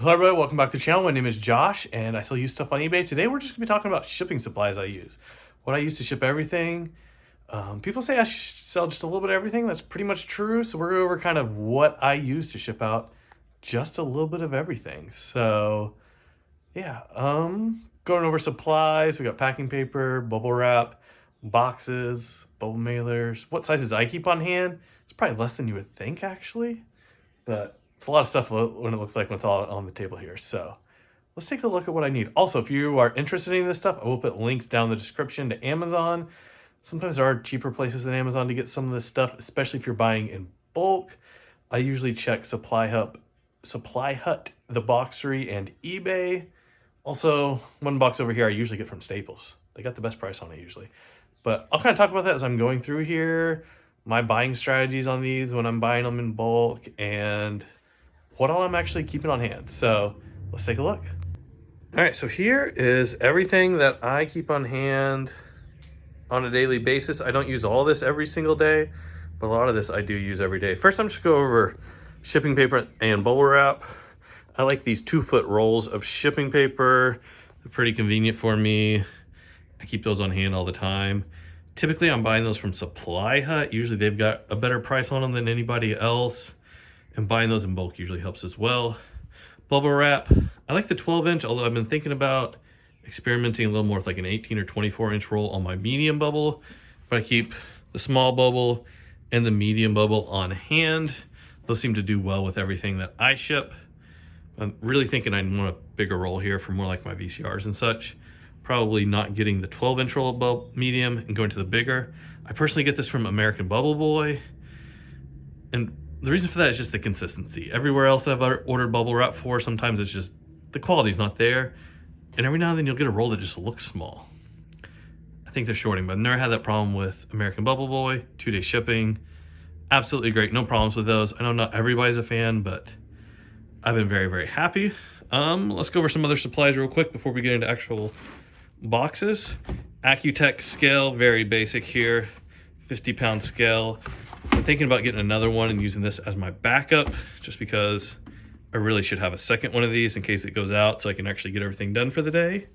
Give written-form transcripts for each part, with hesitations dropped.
Hello everybody, welcome back to the channel. My name is Josh and I sell used stuff on eBay. Today we're just going to be talking about shipping supplies I use. What I use to ship everything. People say I sell just a little bit of everything. That's pretty much true. So we're going over kind of what I use to ship out just a little bit of everything. So yeah, going over supplies. We got packing paper, bubble wrap, boxes, bubble mailers. What sizes I keep on hand? It's probably less than you would think actually, but it's a lot of stuff when it looks like when it's all on the table here. So let's take a look at what I need. Also, if you are interested in this stuff, I will put links down in the description to Amazon. Sometimes there are cheaper places than Amazon to get some of this stuff, especially if you're buying in bulk. I usually check Supply Hut, The Boxery, and eBay. Also, one box over here I usually get from Staples. They got the best price on it usually. But I'll kind of talk about that as I'm going through here, my buying strategies on these when I'm buying them in bulk, and what all I'm actually keeping on hand. So let's take a look. All right, so here is everything that I keep on hand on a daily basis. I don't use all this every single day, but a lot of this I do use every day. First, I'm just going to go over shipping paper and bubble wrap. I like these 2-foot rolls of shipping paper. They're pretty convenient for me. I keep those on hand all the time. Typically, I'm buying those from Supply Hut. Usually they've got a better price on them than anybody else. And buying those in bulk usually helps as well. Bubble wrap. I like the 12-inch, although I've been thinking about experimenting a little more with like an 18 or 24-inch roll on my medium bubble. But I keep the small bubble and the medium bubble on hand. Those seem to do well with everything that I ship. I'm really thinking I want a bigger roll here for more like my VCRs and such. Probably not getting the 12-inch roll above medium and going to the bigger. I personally get this from American Bubble Boy. And the reason for that is just the consistency. Everywhere else I've ordered bubble wrap for, sometimes it's just the quality's not there. And every now and then you'll get a roll that just looks small. I think they're shorting, but I've never had that problem with American Bubble Boy. 2-day shipping. Absolutely great. No problems with those. I know not everybody's a fan, but I've been very, very happy. Let's go over some other supplies real quick before we get into actual boxes. Accutech scale, very basic here. 50-pound scale. I'm thinking about getting another one and using this as my backup, just because I really should have a second one of these in case it goes out so I can actually get everything done for the day.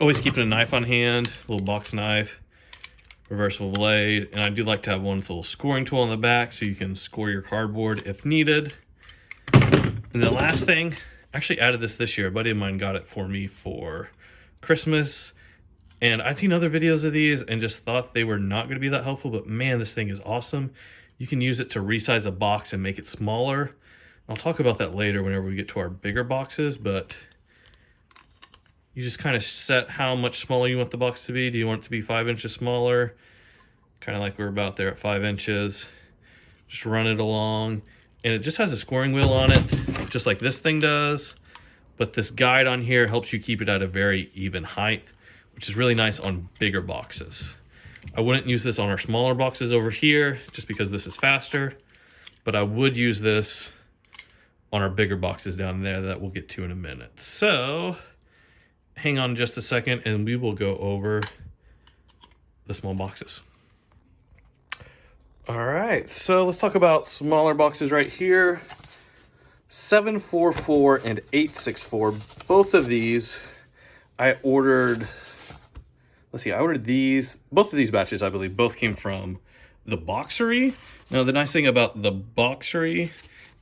Always keeping a knife on hand, a little box knife, reversible blade, and I do like to have one with a little scoring tool on the back so you can score your cardboard if needed. And the last thing, I actually added this year. A buddy of mine got it for me for Christmas. And I'd seen other videos of these and just thought they were not going to be that helpful, but man, this thing is awesome. You can use it to resize a box and make it smaller. I'll talk about that later whenever we get to our bigger boxes, but you just kind of set how much smaller you want the box to be. Do you want it to be 5 inches smaller? Kind of like we're about there at 5 inches. Just run it along. And it just has a scoring wheel on it, just like this thing does. But this guide on here helps you keep it at a very even height, which is really nice on bigger boxes. I wouldn't use this on our smaller boxes over here just because this is faster, but I would use this on our bigger boxes down there that we'll get to in a minute. So hang on just a second and we will go over the small boxes. All right, so let's talk about smaller boxes right here. 744 and 864, both of these I ordered. Let's see, I ordered these, both of these batches, I believe, both came from the Boxery. Now, the nice thing about the Boxery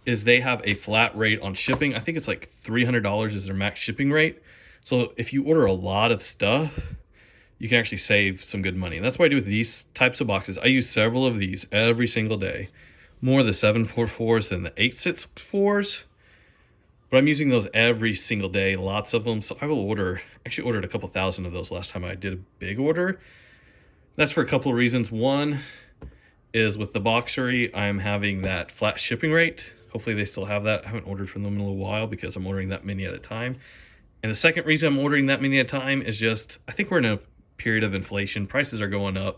is they have a flat rate on shipping. I think it's like $300 is their max shipping rate. So if you order a lot of stuff, you can actually save some good money. And that's what I do with these types of boxes. I use several of these every single day. More of the 744s than the 864s. But I'm using those every single day, lots of them. So I will actually ordered a couple thousand of those last time I did a big order. That's for a couple of reasons. One is with the Boxery, I'm having that flat shipping rate. Hopefully they still have that. I haven't ordered from them in a little while because I'm ordering that many at a time. And the second reason I'm ordering that many at a time is just, I think we're in a period of inflation. Prices are going up.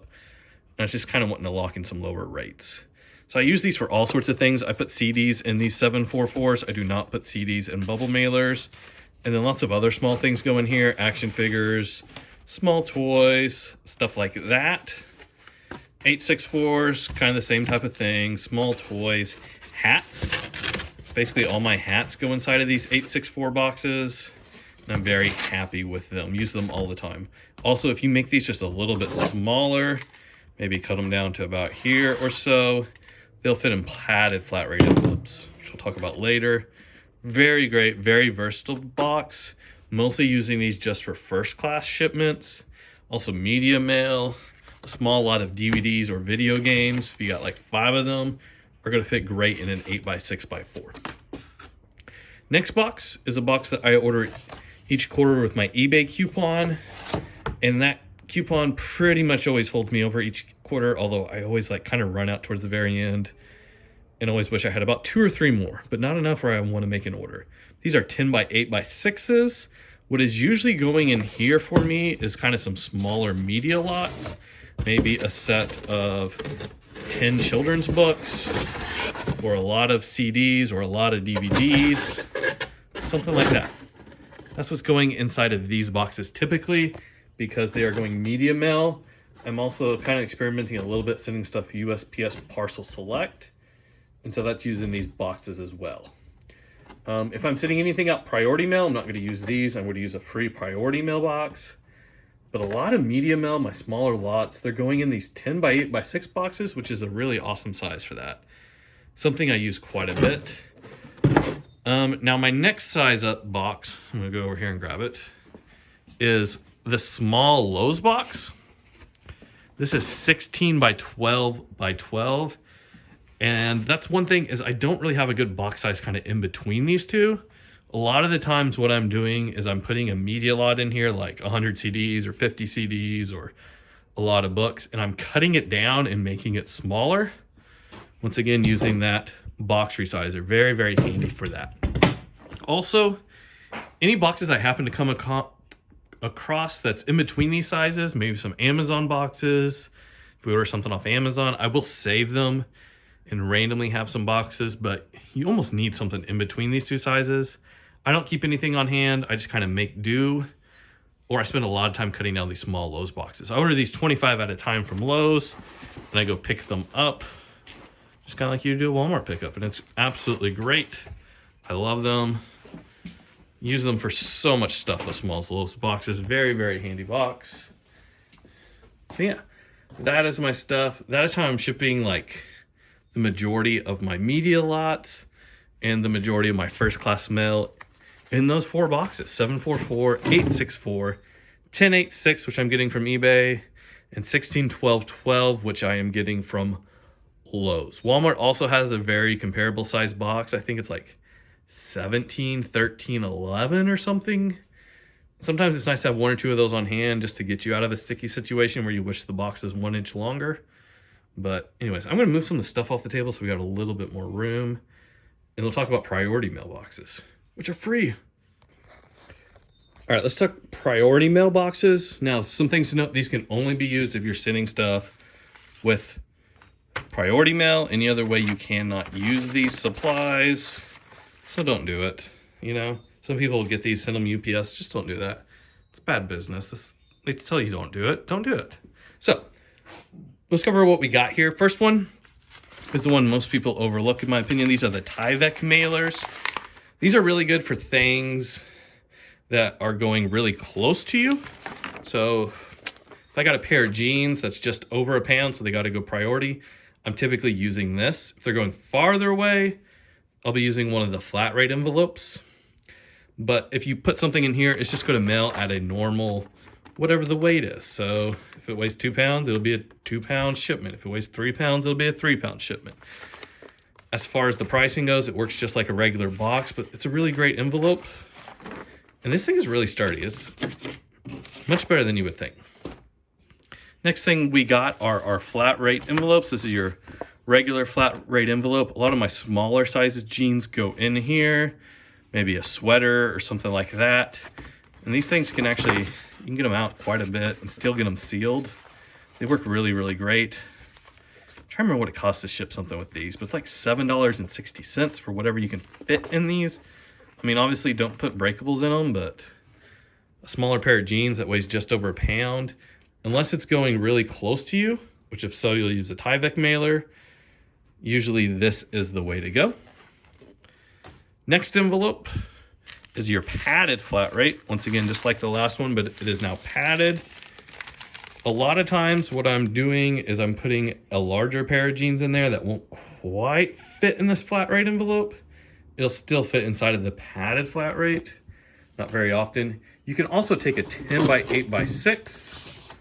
And I was just kind of wanting to lock in some lower rates. So I use these for all sorts of things. I put CDs in these 744s. I do not put CDs in bubble mailers. And then lots of other small things go in here. Action figures, small toys, stuff like that. 864s, kind of the same type of thing. Small toys, hats. Basically all my hats go inside of these 864 boxes, and I'm very happy with them. Use them all the time. Also, if you make these just a little bit smaller, maybe cut them down to about here or so, they'll fit in padded flat rate envelopes, which we'll talk about later. Very great, very versatile box. Mostly using these just for first class shipments. Also media mail, a small lot of DVDs or video games. If you got like 5 of them, are gonna fit great in an 8x6x4. Next box is a box that I order each quarter with my eBay coupon. And that coupon pretty much always holds me over each quarter, although I always like kind of run out towards the very end and always wish I had about 2 or 3 more, but not enough where I want to make an order. These are 10x8x6s. What is usually going in here for me is kind of some smaller media lots, maybe a set of 10 children's books, or a lot of CDs, or a lot of DVDs, something like that. That's what's going inside of these boxes typically, because they are going media mail. I'm also kind of experimenting a little bit, sending stuff USPS parcel select, and so that's using these boxes as well. If I'm sending anything out priority mail, I'm not going to use these. I'm going to use a free priority mail box. But a lot of media mail, my smaller lots, they're going in these 10x8x6 boxes, which is a really awesome size for that. Something I use quite a bit. Now my next size up box, I'm going to go over here and grab it, is the small Lowe's box. This is 16x12x12. And that's one thing, is I don't really have a good box size kind of in between these two. A lot of the times what I'm doing is I'm putting a media lot in here, like 100 CDs or 50 CDs or a lot of books, and I'm cutting it down and making it smaller. Once again, using that box resizer. Very, very handy for that. Also, any boxes I happen to come across that's in between these sizes, maybe some Amazon boxes, if we order something off Amazon, I will save them and randomly have some boxes, but you almost need something in between these two sizes. I don't keep anything on hand. I just kind of make do, or I spend a lot of time cutting down these small Lowe's boxes. I order these 25 at a time from Lowe's, and I go pick them up, just kind of like you do a Walmart pickup, and it's absolutely great. I love them. Use them for so much stuff, those small Lowe's boxes. Very, very handy box. So yeah, that is my stuff. That is how I'm shipping like the majority of my media lots and the majority of my first class mail in those 4 boxes: 744, 864, 1086, which I'm getting from eBay, and 161212, which I am getting from Lowe's. Walmart also has a very comparable size box. I think it's like 17, 13, 11 or something. Sometimes it's nice to have 1 or 2 of those on hand just to get you out of a sticky situation where you wish the box was 1 inch longer. But anyways, I'm going to move some of the stuff off the table so we got a little bit more room. And we'll talk about priority mailboxes, which are free. All right, let's talk priority mailboxes. Now, some things to note: these can only be used if you're sending stuff with priority mail. Any other way, you cannot use these supplies. So don't do it. You know, some people will get these, send them UPS. Just don't do that. It's bad business. They tell you don't do it. Don't do it. So let's cover what we got here. First one is the one most people overlook, in my opinion. These are the Tyvek mailers. These are really good for things that are going really close to you. So if I got a pair of jeans that's just over a pound, so they got to go priority, I'm typically using this. If they're going farther away, I'll be using one of the flat rate envelopes. But if you put something in here, it's just going to mail at a normal, whatever the weight is. So if it weighs 2 pounds, it'll be a 2-pound shipment. If it weighs 3 pounds, it'll be a 3-pound shipment. As far as the pricing goes, it works just like a regular box, but it's a really great envelope. And this thing is really sturdy. It's much better than you would think. Next thing we got are our flat rate envelopes. This is your regular flat rate envelope. A lot of my smaller sizes jeans go in here, maybe a sweater or something like that. And these things can actually, you can get them out quite a bit and still get them sealed. They work really, really great. I'm trying to remember what it costs to ship something with these, but it's like $7.60 for whatever you can fit in these. I mean, obviously don't put breakables in them, but a smaller pair of jeans that weighs just over a pound, unless it's going really close to you, which if so, you'll use a Tyvek mailer. Usually this is the way to go. Next envelope is your padded flat rate. Once again, just like the last one, but it is now padded. A lot of times what I'm doing is I'm putting a larger pair of jeans in there that won't quite fit in this flat rate envelope. It'll still fit inside of the padded flat rate. Not very often. You can also take a 10 by 8 by 6,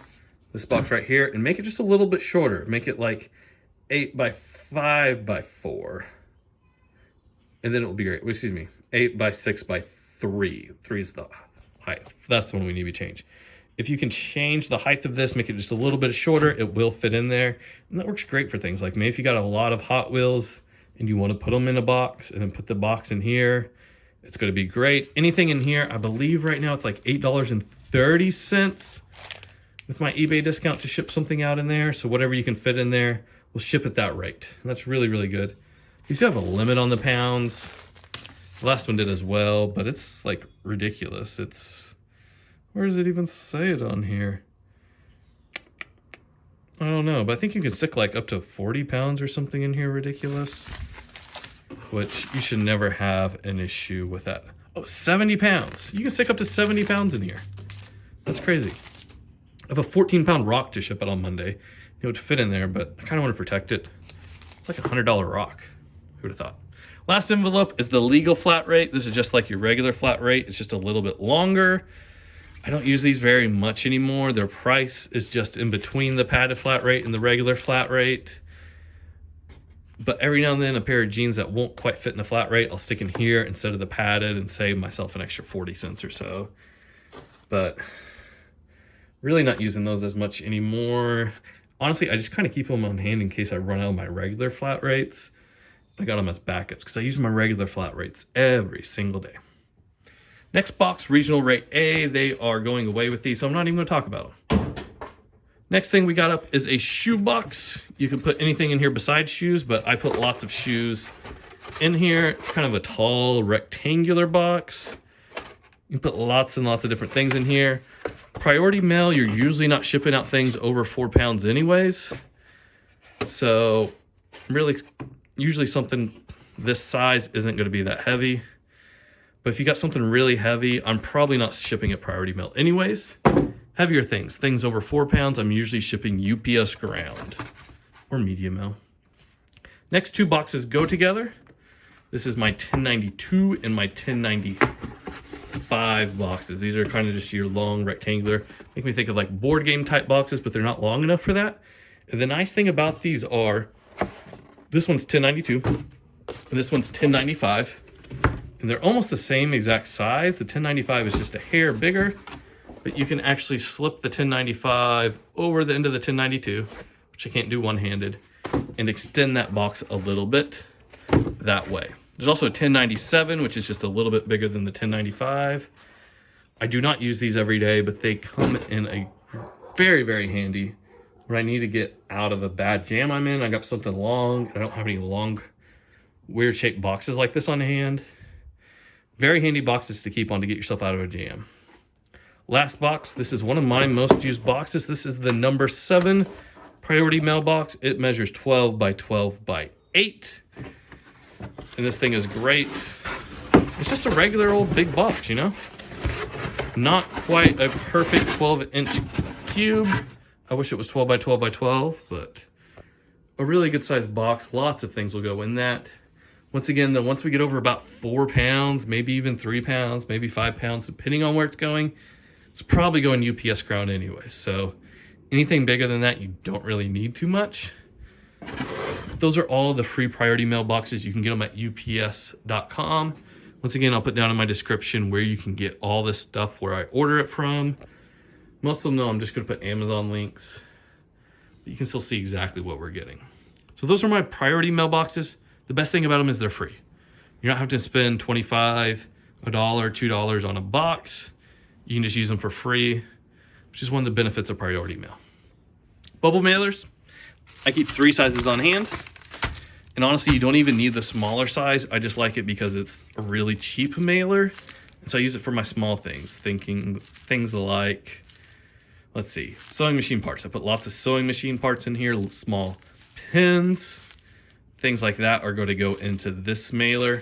this box right here, and make it just a little bit shorter. Make it like 8 by 5 by 4. And then it will be great. Excuse me, 8 by 6 by 3. 3 is the height. That's the one we need to change. If you can change the height of this, make it just a little bit shorter, it will fit in there. And that works great for things like maybe if you got a lot of Hot Wheels and you want to put them in a box and then put the box in here, it's going to be great. Anything in here, I believe right now it's like $8.30 with my eBay discount to ship something out in there. So whatever you can fit in there, we'll ship at that rate. And that's really, really good. You still have a limit on the pounds. The last one did as well, but it's like ridiculous. Where does it even say it on here? I don't know, but I think you can stick like up to 40 pounds or something in here ridiculous, which you should never have an issue with that. Oh, 70 pounds. You can stick up to 70 pounds in here. That's crazy. I have a 14-pound rock to ship out on Monday. It would fit in there, but I kind of want to protect it. It's like a $100 rock. Who would have thought? Last envelope is the legal flat rate. This is just like your regular flat rate. It's just a little bit longer. I don't use these very much anymore. Their price is just in between the padded flat rate and the regular flat rate. But every now and then a pair of jeans that won't quite fit in the flat rate, I'll stick in here instead of the padded and save myself an extra 40 cents or so. But really not using those as much anymore. Honestly, I just kind of keep them on hand in case I run out of my regular flat rates. I got them as backups because I use my regular flat rates every single day. Next box, regional rate A. They are going away with these, so I'm not even going to talk about them. Next thing we got up is a shoe box. You can put anything in here besides shoes, but I put lots of shoes in here. It's kind of a tall rectangular box. You can put lots and lots of different things in here. Priority mail, you're usually not shipping out things over 4 pounds anyways. So really, usually something this size isn't going to be that heavy. But if you got something really heavy, I'm probably not shipping it priority mail anyways. Heavier things over 4 pounds, I'm usually shipping UPS ground or media mail. Next two boxes go together. This is my 1092 and my 1095 boxes. These are kind of just your long rectangular. Make me think of like board game type boxes, but they're not long enough for that. And the nice thing about these are, this one's 1092 and this one's 1095. And they're almost the same exact size. The 1095 is just a hair bigger, but you can actually slip the 1095 over the end of the 1092, which I can't do one-handed, and extend that box a little bit that way. There's also a 1097, which is just a little bit bigger than the 1095. I do not use these every day, but they come in a very, very handy when I need to get out of a bad jam I'm in. I got something long. I don't have any long, weird-shaped boxes like this on hand. Very handy boxes to keep on to get yourself out of a jam. Last box, this is one of my most used boxes. This is the number 7 priority mailbox. It measures 12 by 12 by 8. And this thing is great. It's just a regular old big box, you know? Not quite a perfect 12-inch cube. I wish it was 12 by 12 by 12, but a really good sized box. Lots of things will go in that. Once again, though, once we get over about 4 pounds, maybe even 3 pounds, maybe 5 pounds, depending on where it's going, it's probably going UPS ground anyway. So anything bigger than that, you don't really need too much. Those are all the free priority mailboxes. You can get them at ups.com. Once again, I'll put down in my description where you can get all this stuff, where I order it from. Most of them know I'm just going to put Amazon links. But you can still see exactly what we're getting. So those are my priority mailboxes. The best thing about them is they're free. You're not having to spend $25, $1, $2 on a box. You can just use them for free, which is one of the benefits of priority mail. Bubble mailers, I keep 3 sizes on hand. And honestly, you don't even need the smaller size. I just like it because it's a really cheap mailer. And so I use it for my small things, things like, let's see, sewing machine parts. I put lots of sewing machine parts in here, small pins. Things like that are going to go into this mailer.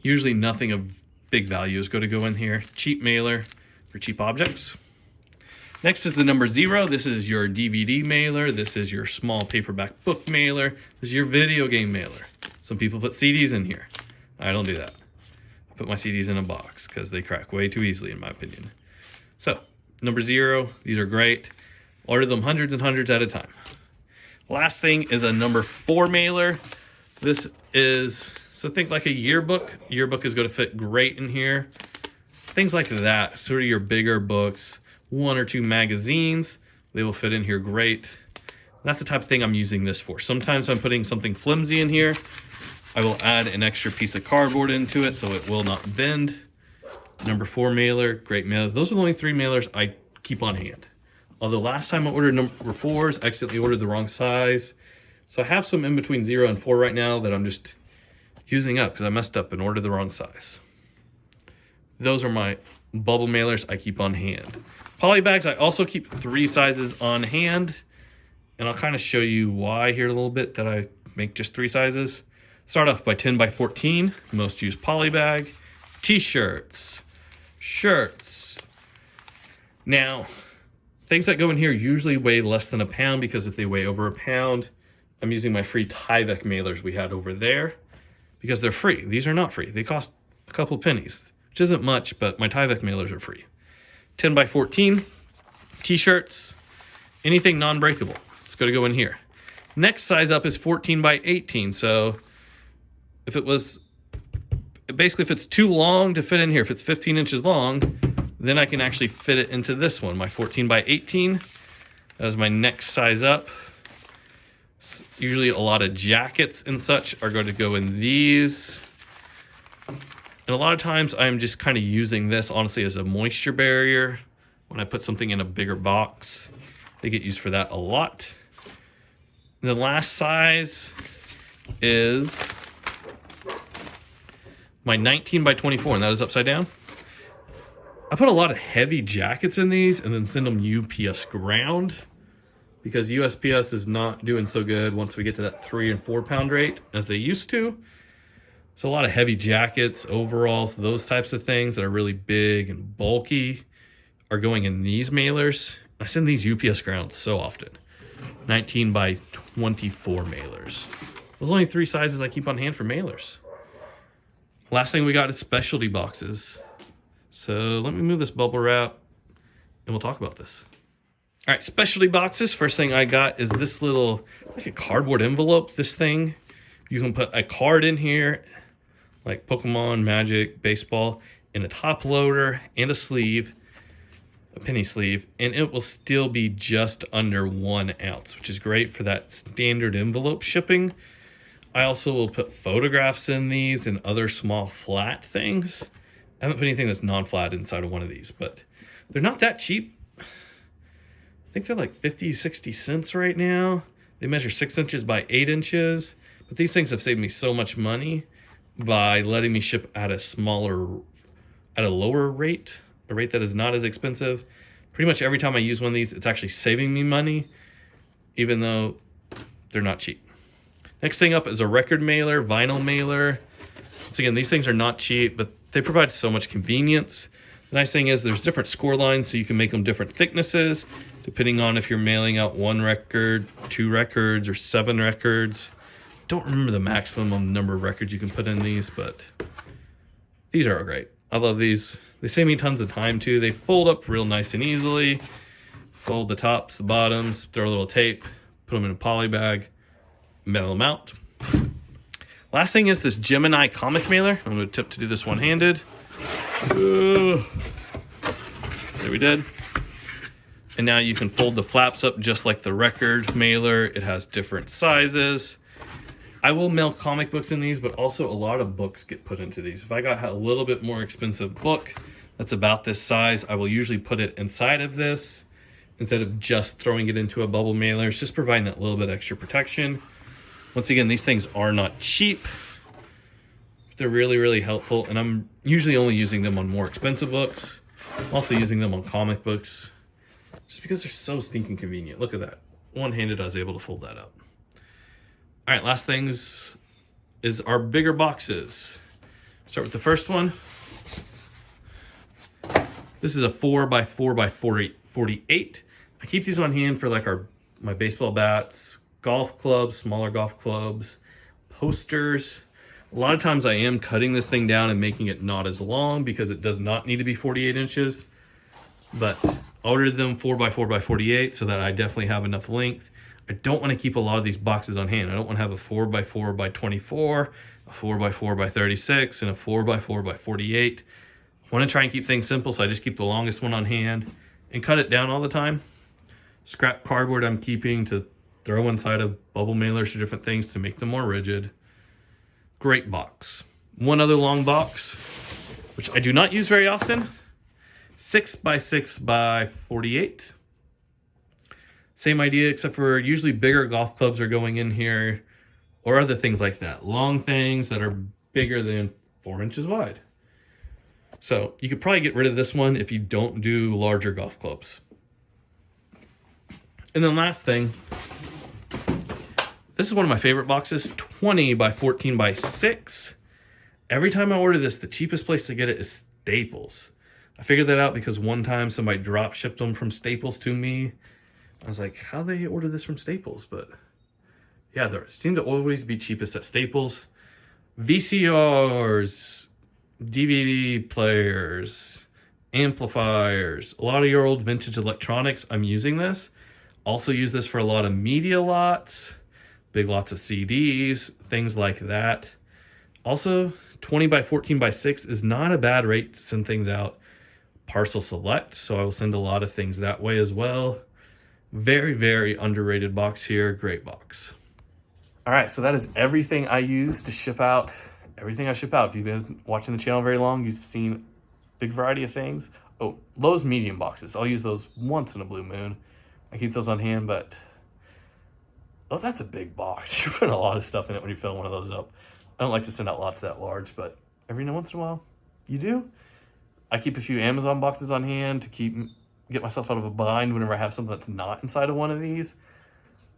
Usually nothing of big value is going to go in here. Cheap mailer for cheap objects. Next is the number 0. This is your DVD mailer. This is your small paperback book mailer. This is your video game mailer. Some people put CDs in here. I don't do that. I put my CDs in a box because they crack way too easily in my opinion. So, number 0, these are great. Order them hundreds and hundreds at a time. Last thing is a number 4 mailer. This is, so think like a yearbook. Yearbook is going to fit great in here. Things like that, sort of your bigger books, 1 or 2 magazines, they will fit in here great. That's the type of thing I'm using this for. Sometimes I'm putting something flimsy in here. I will add an extra piece of cardboard into it so it will not bend. Number 4 mailer, great mailer. Those are the only 3 mailers I keep on hand. Although last time I ordered number 4s, I accidentally ordered the wrong size. So I have some in between 0 and 4 right now that I'm just using up because I messed up and ordered the wrong size. Those are my bubble mailers I keep on hand. Poly bags, I also keep 3 sizes on hand. And I'll kind of show you why here a little bit that I make just 3 sizes. Start off by 10 by 14, most used poly bag. T-shirts, shirts. Now, things that go in here usually weigh less than a pound because if they weigh over a pound, I'm using my free Tyvek mailers we had over there because they're free. These are not free. They cost a couple pennies, which isn't much, but my Tyvek mailers are free. 10 by 14, t-shirts, anything non-breakable. It's going to go in here. Next size up is 14 by 18. So if it was, basically if it's too long to fit in here, if it's 15 inches long, then I can actually fit it into this one, my 14 by 18. That is my next size up. Usually a lot of jackets and such are going to go in these. And a lot of times I'm just kind of using this honestly as a moisture barrier. When I put something in a bigger box, they get used for that a lot. The last size is my 19 by 24, and that is upside down. I put a lot of heavy jackets in these and then send them UPS ground because USPS is not doing so good once we get to that 3 and 4 pound rate as they used to. So a lot of heavy jackets, overalls, those types of things that are really big and bulky are going in these mailers. I send these UPS ground so often. 19 by 24 mailers. Those are only 3 sizes I keep on hand for mailers. Last thing we got is specialty boxes. So let me move this bubble wrap and we'll talk about this. All right, specialty boxes. First thing I got is this little, like a cardboard envelope, this thing. You can put a card in here, like Pokemon, Magic, baseball, and a top loader and a sleeve, a penny sleeve, and it will still be just under 1 ounce, which is great for that standard envelope shipping. I also will put photographs in these and other small flat things. I haven't put anything that's non-flat inside of one of these, but they're not that cheap. I think they're like 50, 60 cents right now. They measure 6 inches by 8 inches, but these things have saved me so much money by letting me ship at a lower rate, a rate that is not as expensive. Pretty much every time I use one of these, it's actually saving me money, even though they're not cheap. Next thing up is a record mailer, vinyl mailer. Once again, these things are not cheap, but they provide so much convenience. The nice thing is there's different score lines, so you can make them different thicknesses, depending on if you're mailing out 1 record, 2 records, or 7 records. Don't remember the maximum number of records you can put in these, but these are great. I love these. They save me tons of time too. They fold up real nice and easily. Fold the tops, the bottoms, throw a little tape, put them in a poly bag, mail them out. Last thing is this Gemini comic mailer. I'm going to attempt to do this one-handed. There we did. And now you can fold the flaps up just like the record mailer. It has different sizes. I will mail comic books in these, but also a lot of books get put into these. If I got a little bit more expensive book that's about this size, I will usually put it inside of this instead of just throwing it into a bubble mailer. It's just providing that little bit extra protection. Once again, these things are not cheap. They're really, really helpful, and I'm usually only using them on more expensive books. I'm also using them on comic books just because they're so stinking convenient. Look at that. One-handed, I was able to fold that up. All right, last things is our bigger boxes. Start with the first one. This is a 4x4x48. I keep these on hand for like my baseball bats, golf clubs, smaller golf clubs, posters. A lot of times I am cutting this thing down and making it not as long because it does not need to be 48 inches. But I ordered them 4x4x48 so that I definitely have enough length. I don't want to keep a lot of these boxes on hand. I don't want to have a 4x4x24, a 4x4x36, and a 4x4x48. I want to try and keep things simple, so I just keep the longest one on hand and cut it down all the time. Scrap cardboard I'm keeping to throw inside of bubble mailers or different things to make them more rigid. Great box. One other long box, which I do not use very often. 6x6x48. Same idea, except for usually bigger golf clubs are going in here or other things like that. Long things that are bigger than 4 inches wide. So you could probably get rid of this one if you don't do larger golf clubs. And then last thing, this is one of my favorite boxes, 20x14x6. Every time I order this, the cheapest place to get it is Staples. I figured that out because one time somebody drop shipped them from Staples to me. I was like, how they order this from Staples? But yeah, they seem to always be cheapest at Staples. VCRs, DVD players, amplifiers, a lot of your old vintage electronics. I'm using this. Also use this for a lot of media lots, big lots of CDs, things like that. Also, 20x14x6 is not a bad rate to send things out. Parcel select, so I will send a lot of things that way as well. Very, very underrated box here. Great box. All right, so that is everything I use to ship out. Everything I ship out. If you've been watching the channel very long, you've seen a big variety of things. Oh, Lowe's medium boxes. I'll use those once in a blue moon. I keep those on hand, but oh, that's a big box. You're putting a lot of stuff in it when you fill one of those up. I don't like to send out lots that large, but every once in a while, you do. I keep a few Amazon boxes on hand to get myself out of a bind whenever I have something that's not inside of one of these.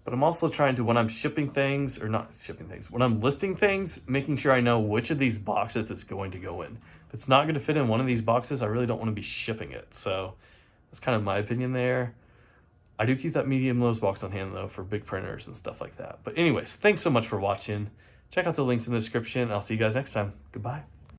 But I'm also trying to, when I'm shipping things, or not shipping things, when I'm listing things, making sure I know which of these boxes it's going to go in. If it's not going to fit in one of these boxes, I really don't want to be shipping it. So that's kind of my opinion there. I do keep that medium Lowe's box on hand, though, for big printers and stuff like that. But anyways, thanks so much for watching. Check out the links in the description. I'll see you guys next time. Goodbye.